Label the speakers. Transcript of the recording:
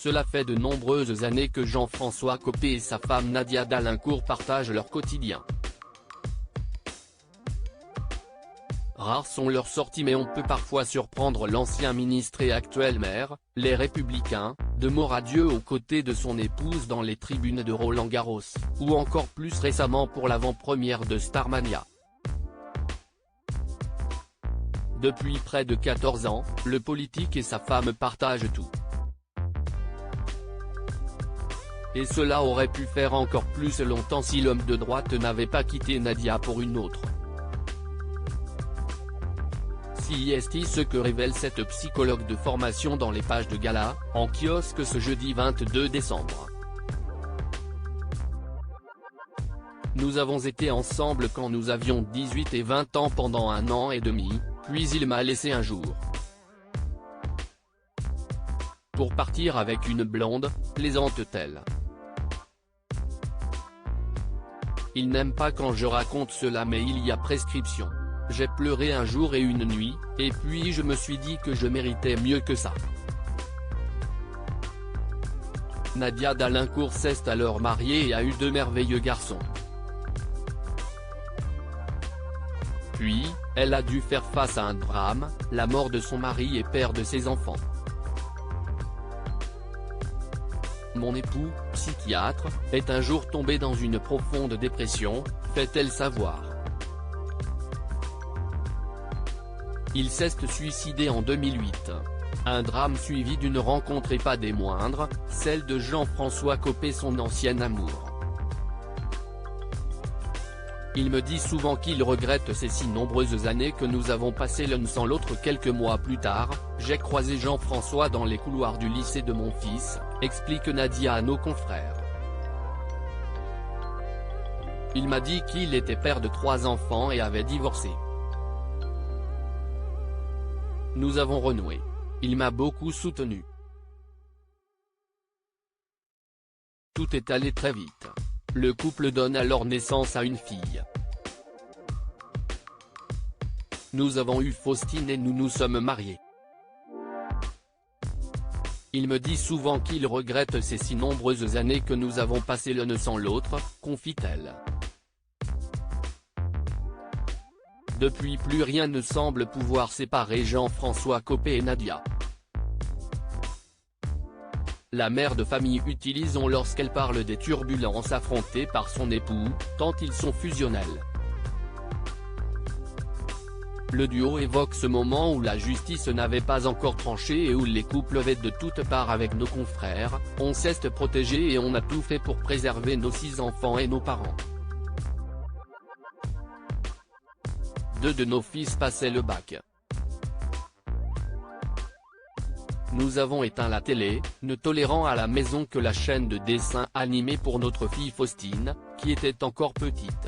Speaker 1: Cela fait de nombreuses années que Jean-François Copé et sa femme Nadia d'Alincourt partagent leur quotidien. Rares sont leurs sorties, mais on peut parfois surprendre l'ancien ministre et actuel maire, Les Républicains, de Moradieu aux côtés de son épouse dans les tribunes de Roland-Garros, ou encore plus récemment pour l'avant-première de Starmania. Depuis près de 14 ans, le politique et sa femme partagent tout. Et cela aurait pu faire encore plus longtemps si l'homme de droite n'avait pas quitté Nadia pour une autre. C'est ce que révèle cette psychologue de formation dans les pages de Gala, en kiosque ce jeudi 22 décembre. Nous avons été ensemble quand nous avions 18 et 20 ans pendant 1 an et demi, puis il m'a laissé un jour. Pour partir avec une blonde, plaisante-t-elle. Il n'aime pas quand je raconte cela, mais il y a prescription. J'ai pleuré un jour et une nuit, et puis je me suis dit que je méritais mieux que ça. Nadia d'Alincourt s'est alors mariée et a eu 2 merveilleux garçons. Puis, elle a dû faire face à un drame, la mort de son mari et père de ses enfants. Mon époux, psychiatre, est un jour tombé dans une profonde dépression, fait-elle savoir. Il s'est suicidé en 2008. Un drame suivi d'une rencontre et pas des moindres, celle de Jean-François Copé, son ancien amour. Il me dit souvent qu'il regrette ces si nombreuses années que nous avons passées l'un sans l'autre. Quelques mois plus tard, j'ai croisé Jean-François dans les couloirs du lycée de mon fils, explique Nadia à nos confrères. Il m'a dit qu'il était père de 3 enfants et avait divorcé. Nous avons renoué. Il m'a beaucoup soutenu. Tout est allé très vite. Le couple donne alors naissance à une fille. Nous avons eu Faustine et nous nous sommes mariés. Il me dit souvent qu'il regrette ces si nombreuses années que nous avons passées l'un sans l'autre, confie-t-elle. Depuis, plus rien ne semble pouvoir séparer Jean-François Copé et Nadia. La mère de famille utilise lorsqu'elle parle des turbulences affrontées par son époux, tant ils sont fusionnels. Le duo évoque ce moment où la justice n'avait pas encore tranché et où les couples avaient de toutes parts. Avec nos confrères, on s'est protégé et on a tout fait pour préserver nos 6 enfants et nos parents. 2 de nos fils passaient le bac. Nous avons éteint la télé, ne tolérant à la maison que la chaîne de dessins animés pour notre fille Faustine, qui était encore petite.